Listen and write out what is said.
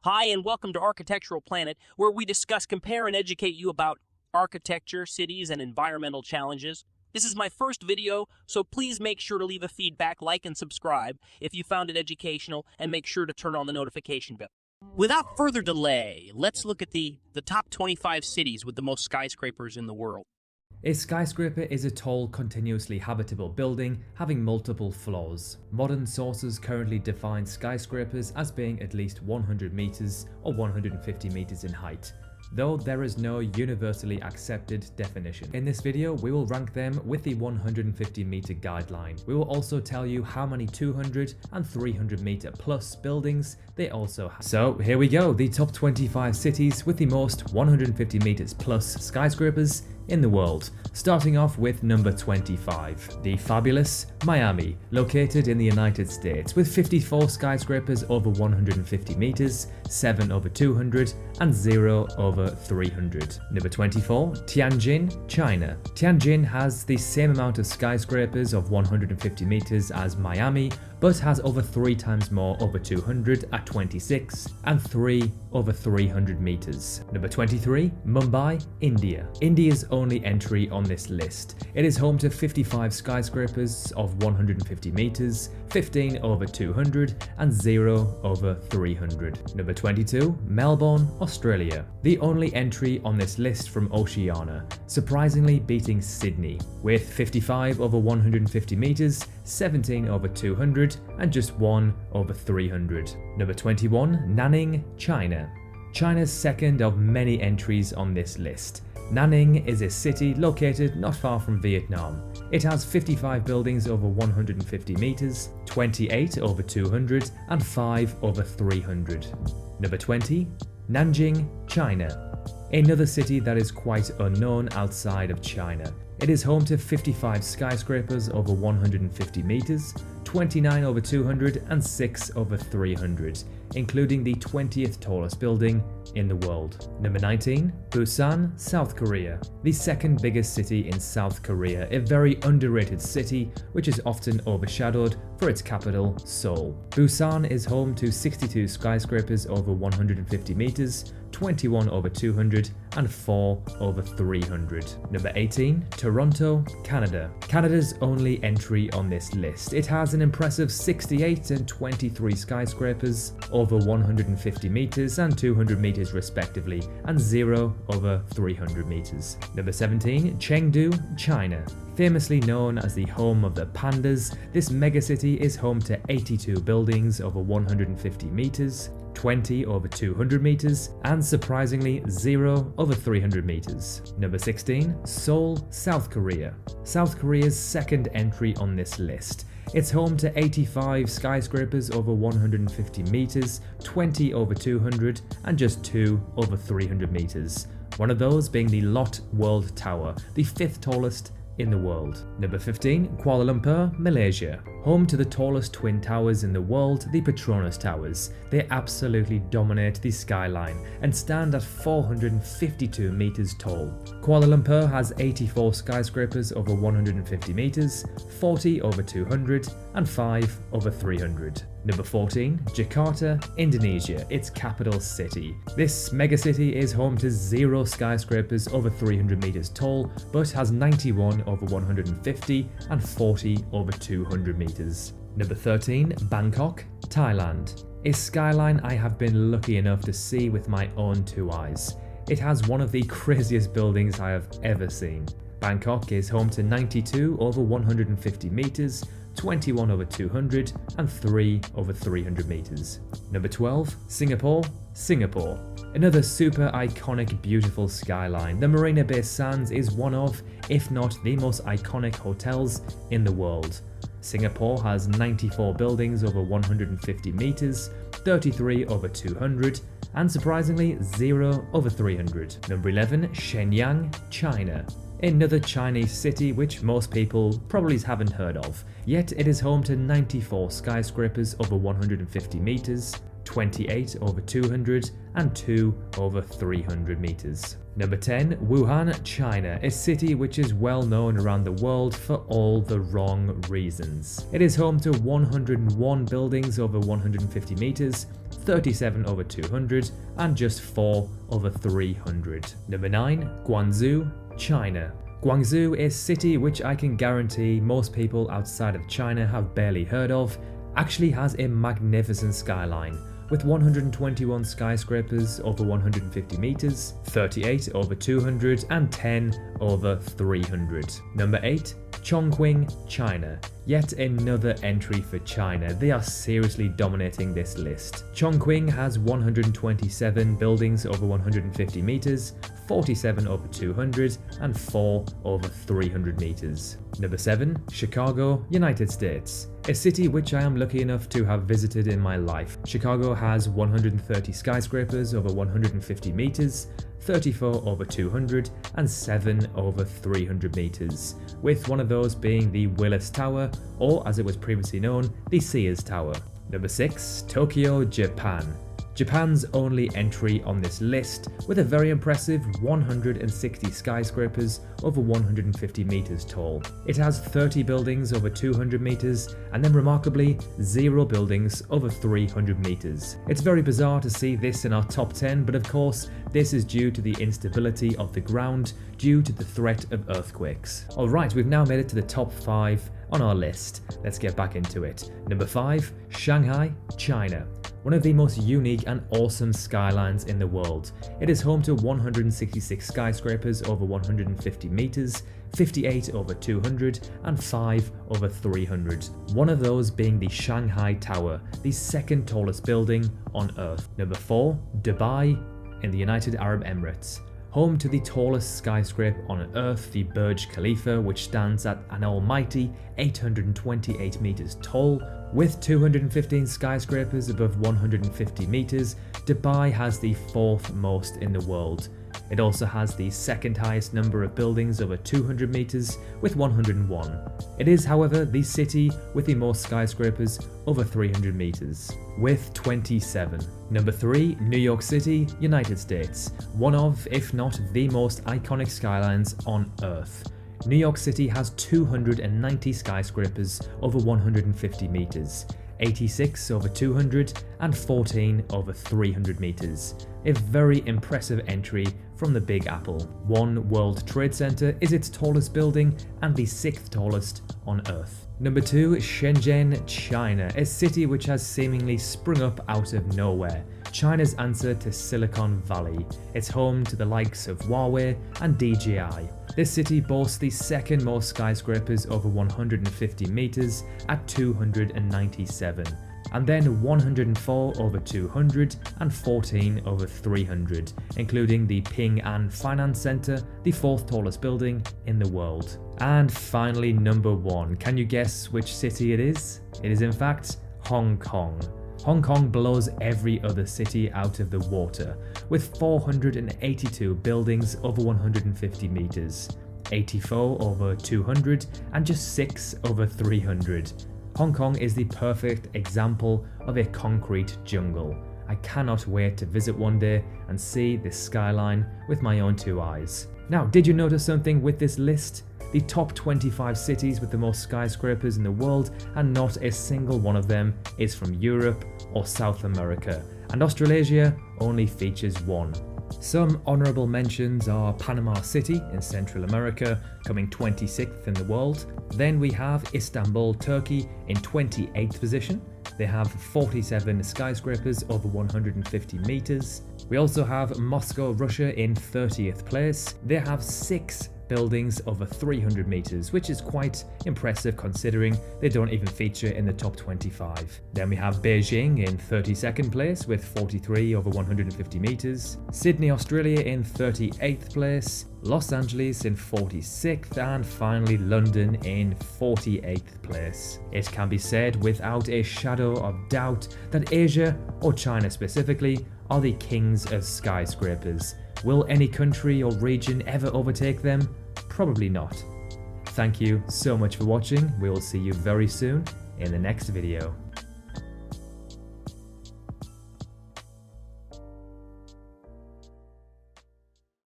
Hi, and welcome to Architectural Planet, where we discuss, compare, and educate you about architecture, cities, and environmental challenges. This is my first video, so please make sure to leave a feedback, like, and subscribe if you found it educational, and make sure to turn on the notification bell. Without further delay, let's look at the top 25 cities with the most skyscrapers in the world. A skyscraper is a tall, continuously habitable building having multiple floors. Modern sources currently define skyscrapers as being at least 100 meters or 150 meters in height, though there is no universally accepted definition. In this video, we will rank them with the 150 meter guideline. We will also tell you how many 200 and 300 meter plus buildings they also have. So here we go, the top 25 cities with the most 150 meters plus skyscrapers in the world. Starting off with number 25, the fabulous Miami, located in the United States with 54 skyscrapers over 150 meters, 7 over 200 and 0 over 300. Number 24, Tianjin, China. Tianjin has the same amount of skyscrapers of 150 meters as Miami, but has over 3 times more over 200 at 26 and 3 over 300 meters. Number 23, Mumbai, India. India's only entry on this list. It is home to 55 skyscrapers of 150 meters, 15 over 200 and 0 over 300. Number 22, Melbourne, Australia. The only entry on this list from Oceania, surprisingly beating Sydney, with 55 over 150 meters, 17 over 200 and just 1 over 300. Number 21, Nanning, China. China's second of many entries on this list. Nanning is a city located not far from Vietnam. It has 55 buildings over 150 meters, 28 over 200 and 5 over 300. Number 20, Nanjing, China. Another city that is quite unknown outside of China. It is home to 55 skyscrapers over 150 meters, 29 over 200 and 6 over 300, including the 20th tallest building in the world. Number 19, Busan, South Korea. The second biggest city in South Korea, a very underrated city which is often overshadowed for its capital, Seoul. Busan is home to 62 skyscrapers over 150 meters, 21 over 200 and 4 over 300. Number 18, Toronto, Canada. Canada's only entry on this list. It has an impressive 68 and 23 skyscrapers over 150 meters and 200 meters respectively, and 0 over 300 meters. Number 17, Chengdu, China. Famously known as the home of the pandas, this megacity is home to 82 buildings over 150 meters, 20 over 200 meters, and surprisingly 0 over 300 meters. Number 16, Seoul, South Korea. South Korea's second entry on this list. It's home to 85 skyscrapers over 150 meters, 20 over 200 and just 2 over 300 meters. One of those being the Lot World Tower, the 5th tallest in the world. Number 15, Kuala Lumpur, Malaysia. Home to the tallest twin towers in the world, the Petronas Towers. They absolutely dominate the skyline and stand at 452 meters tall. Kuala Lumpur has 84 skyscrapers over 150 meters, 40 over 200 and 5 over 300. Number 14, Jakarta, Indonesia, its capital city. This megacity is home to 0 skyscrapers over 300 meters tall, but has 91 over 150 and 40 over 200 meters. Number 13, Bangkok, Thailand. A skyline I have been lucky enough to see with my own 2 eyes. It has one of the craziest buildings I have ever seen. Bangkok is home to 92 over 150 meters, 21 over 200 and 3 over 300 meters. Number 12, Singapore, Singapore. Another super iconic, beautiful skyline. The Marina Bay Sands is one of, if not the most iconic hotels in the world. Singapore has 94 buildings over 150 meters, 33 over 200 and surprisingly 0 over 300. Number 11, Shenyang, China. Another Chinese city which most people probably haven't heard of, yet it is home to 94 skyscrapers over 150 meters, 28 over 200, and 2 over 300 meters. Number 10, Wuhan, China, a city which is well known around the world for all the wrong reasons. It is home to 101 buildings over 150 meters, 37 over 200, and just 4 over 300. Number 9, Guangzhou, China. Guangzhou, a city which I can guarantee most people outside of China have barely heard of, actually has a magnificent skyline, with 121 skyscrapers over 150 meters, 38 over 200, and 10 over 300. Number 8, Chongqing, China. Yet another entry for China. They are seriously dominating this list. Chongqing has 127 buildings over 150 meters, 47 over 200, and 4 over 300 meters. Number 7, Chicago, United States. A city which I am lucky enough to have visited in my life. Chicago has 130 skyscrapers over 150 meters, 34 over 200, and 7 over 300 meters, with one of those being the Willis Tower, or as it was previously known, the Sears Tower. Number 6, Tokyo, Japan. Japan's only entry on this list, with a very impressive 160 skyscrapers over 150 meters tall. It has 30 buildings over 200 meters, and then remarkably 0 buildings over 300 meters. It's very bizarre to see this in our top 10, but of course this is due to the instability of the ground due to the threat of earthquakes. Alright, we've now made it to the top 5 on our list. Let's get back into it. Number 5, Shanghai, China. One of the most unique and awesome skylines in the world. It is home to 166 skyscrapers over 150 meters, 58 over 200, and 5 over 300. One of those being the Shanghai Tower, the second tallest building on Earth. Number 4, Dubai in the United Arab Emirates. Home to the tallest skyscraper on Earth, the Burj Khalifa, which stands at an almighty 828 meters tall. With 215 skyscrapers above 150 meters, Dubai has the 4th most in the world. It also has the second highest number of buildings over 200 meters with 101. It is, however, the city with the most skyscrapers over 300 meters, with 27. Number 3, New York City, United States. One of, if not the most iconic skylines on Earth. New York City has 290 skyscrapers over 150 meters, 86 over 200, and 14 over 300 meters. A very impressive entry from the Big Apple. One World Trade Center is its tallest building and the 6th tallest on Earth. Number 2, Shenzhen, China, a city which has seemingly sprung up out of nowhere. China's answer to Silicon Valley. It's home to the likes of Huawei and DJI. This city boasts the second most skyscrapers over 150 meters at 297, and then 104 over 200 and 14 over 300, including the Ping An Finance Center, the 4th tallest building in the world. And finally, number 1. Can you guess which city it is? It is in fact Hong Kong. Hong Kong blows every other city out of the water, with 482 buildings over 150 meters, 84 over 200, and just 6 over 300. Hong Kong is the perfect example of a concrete jungle. I cannot wait to visit one day and see this skyline with my own 2 eyes. Now, did you notice something with this list? The top 25 cities with the most skyscrapers in the world, and not a single one of them is from Europe or South America, and Australasia only features 1. Some honourable mentions are Panama City in Central America, coming 26th in the world. Then we have Istanbul, Turkey in 28th position. They have 47 skyscrapers over 150 meters. We also have Moscow, Russia in 30th place. They have 6 buildings over 300 meters, which is quite impressive considering they don't even feature in the top 25. Then we have Beijing in 32nd place with 43 over 150 meters, Sydney, Australia in 38th place, Los Angeles in 46th, and finally London in 48th place. It can be said without a shadow of doubt that Asia, or China specifically, are the kings of skyscrapers. Will any country or region ever overtake them? Probably not. Thank you so much for watching. We will see you very soon in the next video.